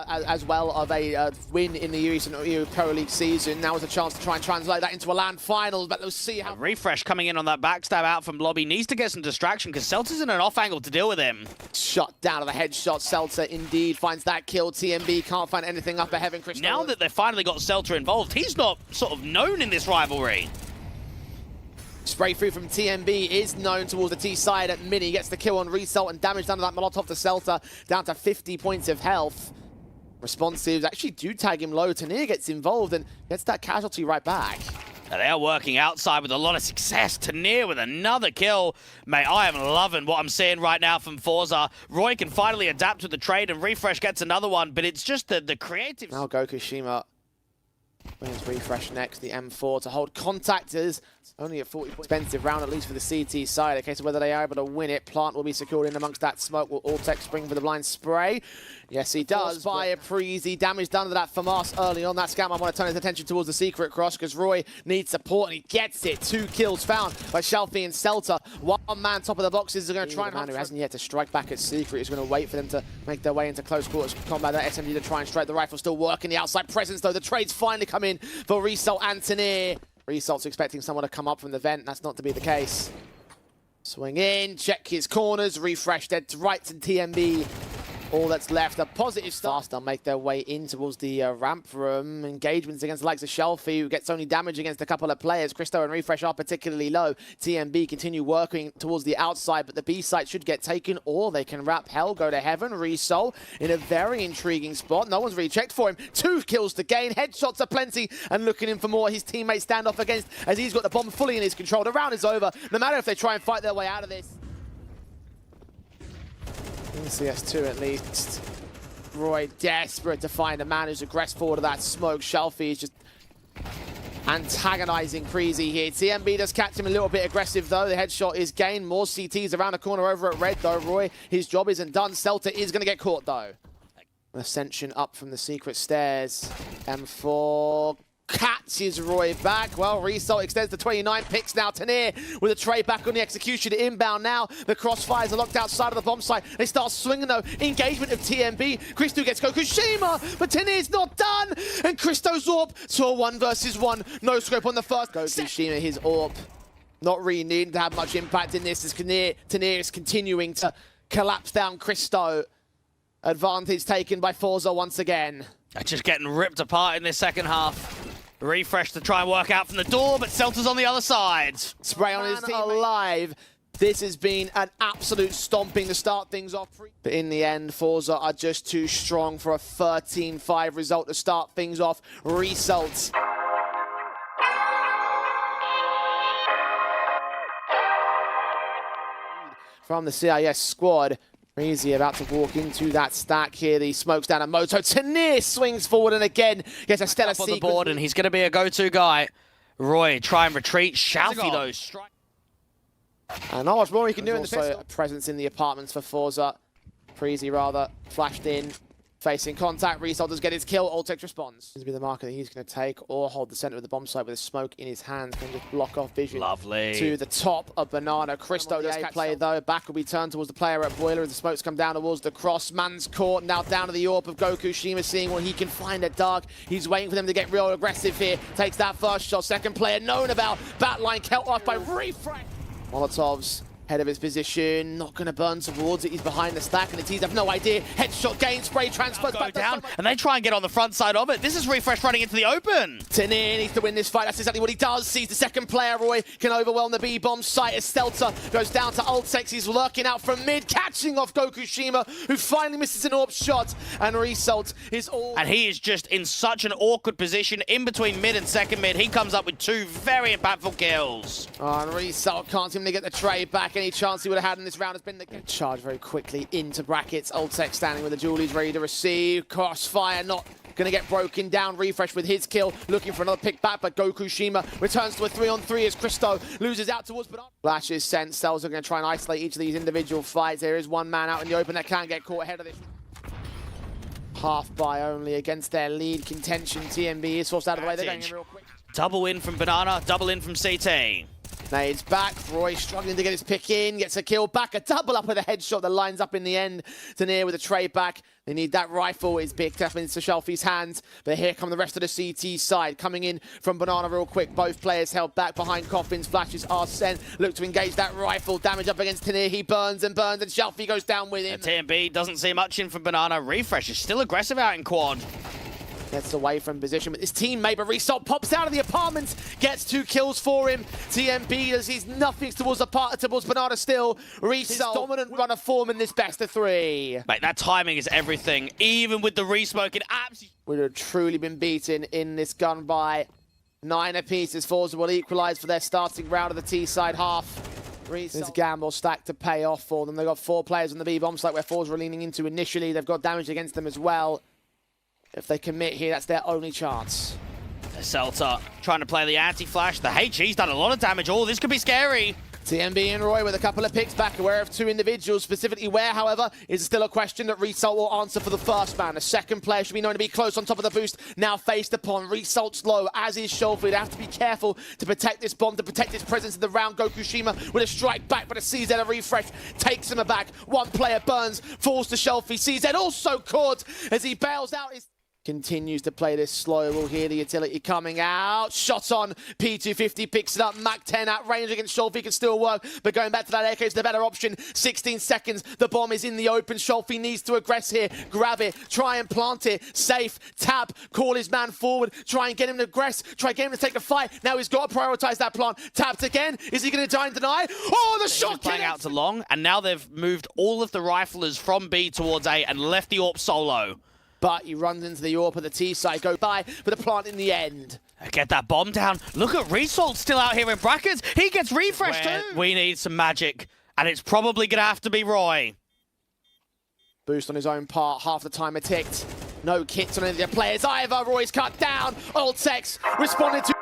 as well of a win in the recent Euro Pro League season. Now is a chance to try and translate that into a LAN final, but let's see how... Refresh coming in on that backstab out from Lobby. Needs to get some distraction because Seltzer's in an off angle to deal with him. Shot down to the headshot. Seltzer indeed finds that kill. TMB can't find anything up ahead. Now that they've finally got Seltzer involved, he's not sort of known in this rivalry. Spray through from TMB is known towards the T side at Mini. Gets the kill on Result and damage down to that Molotov to Seltzer. Down to 50 points of health. Responsives actually do tag him low. Tanir gets involved and gets that casualty right back. Now they are working outside with a lot of success. Tanir with another kill. Mate, I am loving what I'm seeing right now from Forze. Roy can finally adapt with the trade and Refresh gets another one, but it's just the creative... Now Gokushima wins Refresh next, the M4 to hold contactors. It's only a 40 expensive round, at least for the CT side. In case of whether they are able to win it, Plant will be secured in amongst that smoke. Will Alltech spring for the blind spray? Yes, he does. By a Preasy. Damage done to that FAMAS early on. That Scatman want to turn his attention towards the secret cross because Roy needs support and he gets it. 2 kills found by Shelfie and Seltzer. One man top of the boxes are going to try and... The man who hasn't yet to strike back at secret is going to wait for them to make their way into close quarters combat. That SMG to try and strike. The rifle still working. The outside presence though. The trades finally come in for Result and Tanir. Result's expecting someone to come up from the vent. That's not to be the case. Swing in, check his corners, Refresh dead to right and TMB. All that's left, a positive start. They'll make their way in towards the ramp room. Engagements against the likes of Shelfie, who gets only damage against a couple of players. Christo and Refresh are particularly low. TMB continue working towards the outside, but the B site should get taken, or they can wrap hell, go to heaven. Resol in a very intriguing spot. No one's really checked for him. 2 kills to gain. Headshots are plenty, and looking in for more. His teammates stand off against, as he's got the bomb fully in his control. The round is over, no matter if they try and fight their way out of this. CS2 at least. Roy desperate to find a man who's aggressive forward to that smoke. Shelfie is just antagonizing Preasy here. TMB does catch him a little bit aggressive though. The headshot is gained. More CTs around the corner over at red though. Roy, his job isn't done. Seltzer is going to get caught though. Ascension up from the secret stairs. M4 catches Roy back. Well, Result extends to 29 picks now. Tanir with a trade back on the execution. Inbound now. The crossfires are locked outside of the bomb site. They start swinging though. Engagement of TMB. Christo gets Gokushima, but Tanir's not done. And Christo's AWP to a 1 versus 1. No scope on the first. Gokushima, his AWP. Not really needing to have much impact in this as Tanir is continuing to collapse down Christo. Advantage taken by Forze once again. They're just getting ripped apart in this second half. Refresh to try and work out from the door, but Seltzer's on the other side. Spray on his team alive. This has been an absolute stomping to start things off. But in the end, Forze are just too strong for a 13-5 result to start things off. Result. From the CIS squad. Preasy about to walk into that stack here. The smokes down a Moto. Tanir swings forward and again gets a stellar on the board, and he's going to be a go-to guy. Roy try and retreat. Shelfie though. And not much more he can do in the pistol. Presence in the apartments for Forze. Preasy rather flashed in. Facing contact, Result does get his kill. Alltech responds. This will be the marker that he's going to take or hold the center of the bomb site with a smoke in his hands. Can just block off vision. Lovely. To the top of Banana. Christo does catch play though. Back will be turned towards the player at Boiler as the smokes come down towards the cross. Man's caught now down to the AWP of Gokushima, seeing what he can find at dark. He's waiting for them to get real aggressive here. Takes that first shot. Second player known about. Batline kept off by Refresh. Molotovs. Head of his position, not going to burn towards it. He's behind the stack, and the T's have no idea. Headshot gain, spray transfers back down, and they try and get on the front side of it. This is Refresh running into the open. Tanir needs to win this fight. That's exactly what he does. Sees the second player. Roy can overwhelm the B-bomb site as Seltzer goes down to Ultex. He's lurking out from mid, catching off Gokushima, who finally misses an AWP shot. And Result is all... And he is just in such an awkward position in between mid and second mid. He comes up with 2 very impactful kills. Oh, and Result can't seem to get the trade back. Any chance he would have had in this round has been the charge very quickly into brackets. Ultech standing with the Julies ready to receive. Crossfire not going to get broken down. Refresh with his kill, looking for another pick back, but Gokushima returns to a 3-on-3 as Christo loses out towards Banana. Flash is sent. Cells are going to try and isolate each of these individual fights. There is one man out in the open that can get caught ahead of this. Half by only against their lead contention. TMB is forced out of the way. They're going in real quick. Double in from Banana, double in from CT. Nades back. Roy struggling to get his pick in. Gets a kill back. A double up with a headshot that lines up in the end. Tanier with a trade back. They need that rifle. It's picked up into Shelfie's hands. But here come the rest of the CT side. Coming in from Banana real quick. Both players held back behind coffins. Flashes are sent. Look to engage that rifle. Damage up against Tanier. He burns and burns. And Shelfie goes down with him. TMB doesn't see much in from Banana. Refresh is still aggressive out in quad. Gets away from position with his teammate, but Result pops out of the apartment, gets 2 kills for him. TMB does he's nothing towards Banana still. Result, dominant run of form in this best of 3. Mate, that timing is everything. Even with the resmoke, it absolutely Would have truly been beaten in this gun by 9 apiece as Forze will equalise for their starting round of the T side half. There's a gamble stack to pay off for them. They've got 4 players on the B bomb site where Forze were leaning into initially. They've got damage against them as well. If they commit here, that's their only chance. Celta trying to play the anti-flash. The HG's done a lot of damage. Oh, this could be scary. TMB and Roy with a couple of picks back, aware of 2 individuals, specifically where, however, is still a question that Result will answer for the first man. The second player should be known to be close on top of the boost, now faced upon. Result's low, as is Shelfie. They have to be careful to protect this bomb, to protect his presence in the round. Gokushima with a strike back, but a CZ a refresh takes him aback. 1 player burns, falls to Shelfie. CZ also caught as he bails out his... Continues to play this slow. We'll hear the utility coming out. Shot on. P250 picks it up. Mac 10 at range against Shelfie can still work. But going back to that air case, the better option. 16 seconds. The bomb is in the open. Shelfie needs to aggress here. Grab it. Try and plant it. Safe. Tap. Call his man forward. Try and get him to aggress. Try and get him to take a fight. Now he's got to prioritize that plant. Tapped again. Is he going to die and deny? Oh, the shot playing out to long. And now they've moved all of the riflers from B towards A and left the AWP solo. But he runs into the AWP at the T side, go by for the plant in the end. Get that bomb down. Look at Result still out here in brackets. He gets refreshed too. We need some magic, and it's probably going to have to be Roy. Boost on his own part, half the time a ticked. No kits on any of the players either. Roy's cut down. Old Tex responded to...